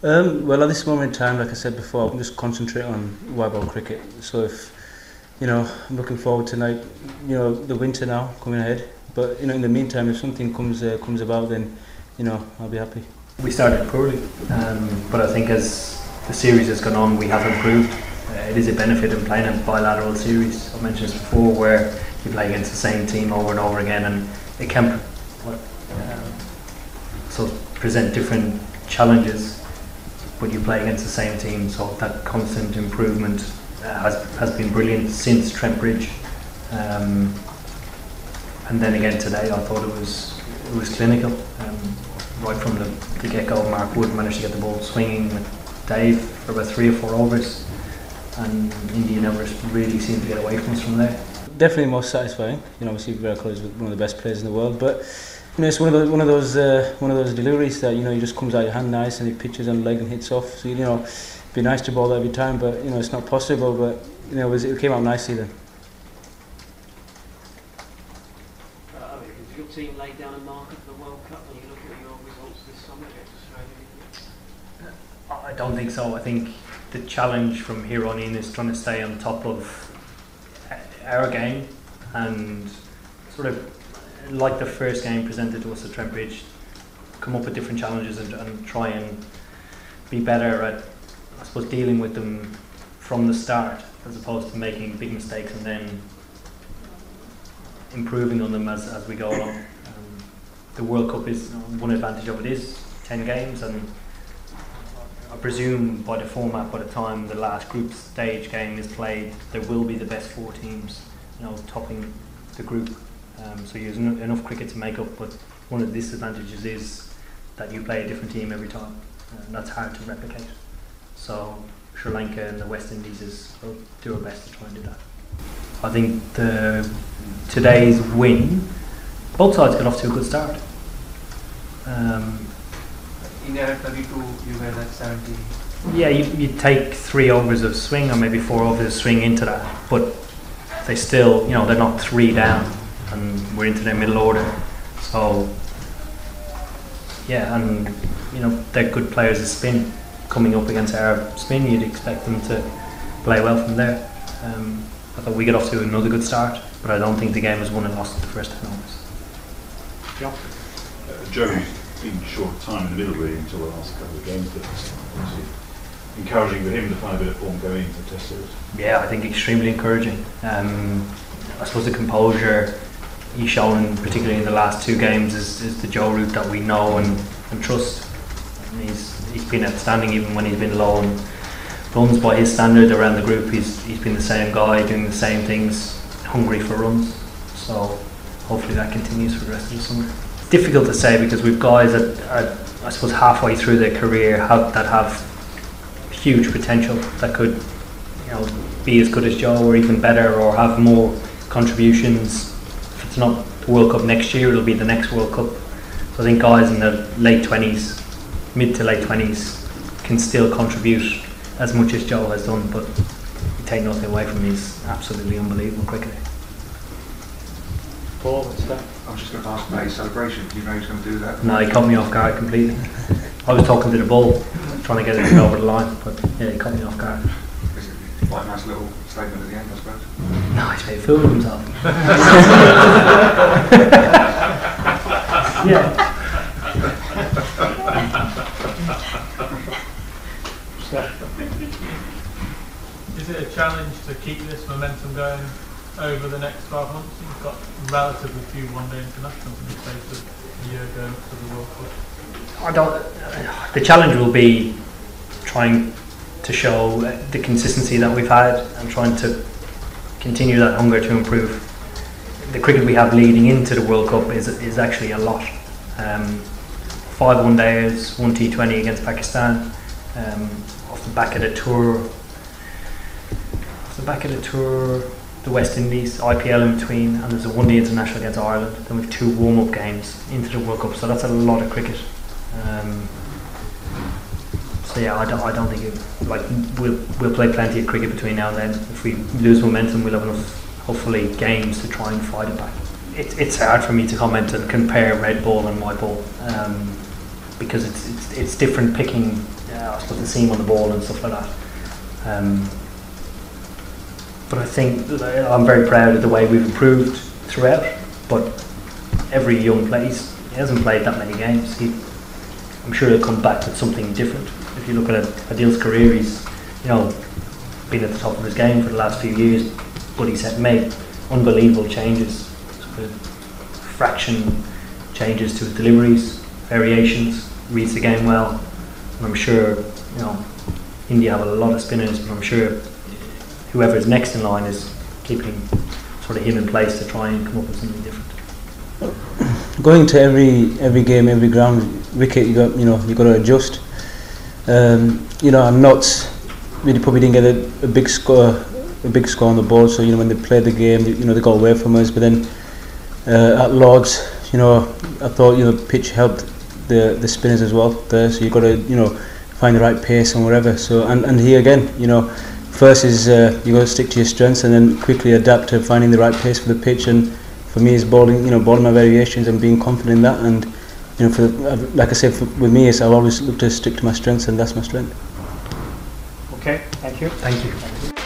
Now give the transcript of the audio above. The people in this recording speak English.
Well, at this moment in time, like I said before, I'm just concentrate on white ball cricket. So if, I'm looking forward tonight, the winter now coming ahead. But, in the meantime, if something comes about, then, I'll be happy. We started poorly, but I think as the series has gone on, we have improved. It is a benefit in playing a bilateral series. I mentioned this before, where you play against the same team over and over again, and it can present different challenges, but you play against the same team, so that constant improvement has been brilliant since Trent Bridge. And then again today, I thought it was clinical. Right from the get-go, Mark Wood managed to get the ball swinging with Dave for about 3 or 4 overs, and India never really seemed to get away from us from there. Definitely most satisfying. Obviously Virat Kohli is one of the best players in the world, but it's one of those deliveries that he just comes out your hand nice, and he pitches on the leg and hits off. So it'd be nice to bowl that every time, but it's not possible. But it came out nicely then. Does your team lay down a marker for the World Cup when you look at your results this summer against Australia? I don't think so. I think the challenge from here on in is trying to stay on top of our game, and sort of like the first game presented to us at Trent Bridge, come up with different challenges and try and be better at, I suppose, dealing with them from the start, as opposed to making big mistakes and then improving on them as we go along. The World Cup is one advantage of it is 10 games, and I presume by the format, by the time the last group stage game is played, there will be the best 4 teams, topping the group. So there's enough cricket to make up, but one of the disadvantages is that you play a different team every time, and that's hard to replicate. So Sri Lanka and the West Indies will do our best to try and do that. I think today's win, both sides got off to a good start. In their 32, you were at 70. Yeah, you take 3 overs of swing, or maybe 4 overs of swing into that, but they still, they're not 3 down, and we're into their middle order. So yeah, and they're good players of spin. Coming up against our spin, you'd expect them to play well from there. I thought we got off to another good start, but I don't think the game was won and lost at the first 10 overs. Yeah. Joe's been short time in the middle really until the last couple of games, but obviously encouraging for him to find a bit of form going into the Test series. Yeah, I think extremely encouraging. I suppose the composure he's shown, particularly in the last 2 games, is the Joe route that we know and trust. And he's been outstanding even when he's been low on runs by his standard around the group. He's been the same guy doing the same things, hungry for runs. So hopefully that continues for the rest of the summer. It's difficult to say because we've guys that are, I suppose, halfway through their career that have huge potential, that could be as good as Joe or even better, or have more contributions. If it's not the World Cup next year, it'll be the next World Cup. So I think guys in the late 20s, mid to late 20s, can still contribute as much as Joe has done, but you take nothing away from him. He's absolutely unbelievable cricketer. Paul, what's that? I was just going to ask about his celebration. Do you know he's going to do that? No, he caught me off guard completely. I was talking to the ball, trying to get it over the line, but yeah, he caught me off guard. Quite a nice little statement at the end, I suppose. No, he's very fool of himself. Yeah. Is it a challenge to keep this momentum going over the next 12 months? You've got relatively few one-day internationals in the space of a year going to the World Cup. The challenge will be trying to show the consistency that we've had and trying to continue that hunger to improve. The cricket we have leading into the World Cup is actually a lot. 5 one-days, 1 T20 against Pakistan, off the back of the tour, the West Indies, IPL in between, and there's a 1-day international against Ireland. Then we've 2 warm-up games into the World Cup, so that's a lot of cricket. So yeah, I don't think we'll play plenty of cricket between now and then. If we lose momentum, we'll have enough, hopefully, games to try and fight it back. It's hard for me to comment and compare red ball and white ball, because it's different picking I suppose the seam on the ball and stuff like that. But I think I'm very proud of the way we've improved throughout. But every young player, he hasn't played that many games. I'm sure he'll come back with something different. If you look at Adil's career, he's been at the top of his game for the last few years, but he's made unbelievable changes, sort of fraction changes to his deliveries, variations, reads the game well. And I'm sure India have a lot of spinners, but I'm sure whoever is next in line is keeping sort of him in place to try and come up with something different. Going to every game, every ground wicket, you got to adjust. I'm not really, probably didn't get a big score on the board. So when they played the game, they got away from us. But then at Lords, I thought the pitch helped the spinners as well there. So you've got to find the right pace and whatever. So and here again, first is you got to stick to your strengths and then quickly adapt to finding the right pace for the pitch. And for me, is bowling my variations and being confident in that. And like I said, with me, I've always looked to stick to my strengths, and that's my strength. Okay, thank you. Thank you.